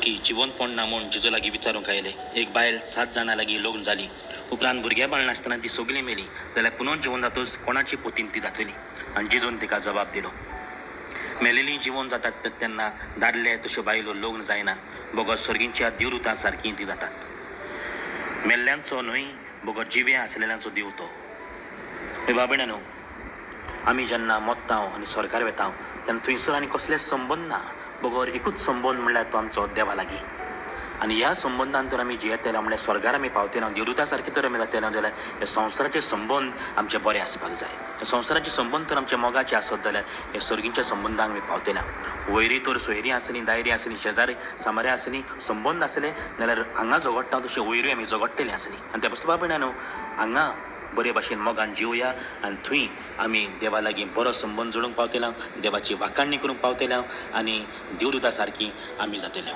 की जिवंतपण ना म्हूण जेजू लागीं विचारूंक आयलें. एक बायल 7 जाणां लागीं लग्न जाली. उपरांत भुरगेंबाळ नासतना ती सगळीं मेली जाल्यार पुनून जिवन जातच कोणाची पोतीन ती जातली. आनी जेजून तिका जबाब दिलो. मेलेलीं जिवन जातात तेन्ना दादले तश्यो बायलो लग्न जायनात. बोगत सर्गींच्या देवदूतां सारकीं ती जातात. मेल्ल्यांचो न्हय बोगत जिवे आसलेल्यांचो देव तो. बाबड्यानो, आमी जेन्ना मोत्तांव आनी स्वर्गार वेतांव तेन्ना थंयसर आनी कसलेच संबंद ना. बोगोर एकूच संबंद म्हणल्यार तो आमचो देवा लागीं. आनी ह्या संबंदान तर आमी जियेतले म्हणल्यार स्वर्गार आमी पावतले देवदूतां सारके तर आमी जातले जाल्यार हे संवसाराचे संबंद आमचे बरे आसपाक जाय. हे संवसाराचे संबंद तर आमचे मोगाचे आसत जाल्यार हे सर्गींच्या संबंदांक आमी पावतले. वयरी तर सोयरी आसली, दायरी आसली, शेजारी सामारे आसली, संबंद आसले जाल्यार हांगा झगडटा तशें वयरूय आमी झगडटली आसली. आनी त्या बसतो बाबड्यानो, हांगा बरे भाशेन मोगान जिवया आनी थंय आमी देवा लागीं बरो संबंद जोडूंक पावतले, देवाची वाखाणणी करूंक पावतले आनी देवदूतां सारकीं आमी जातले.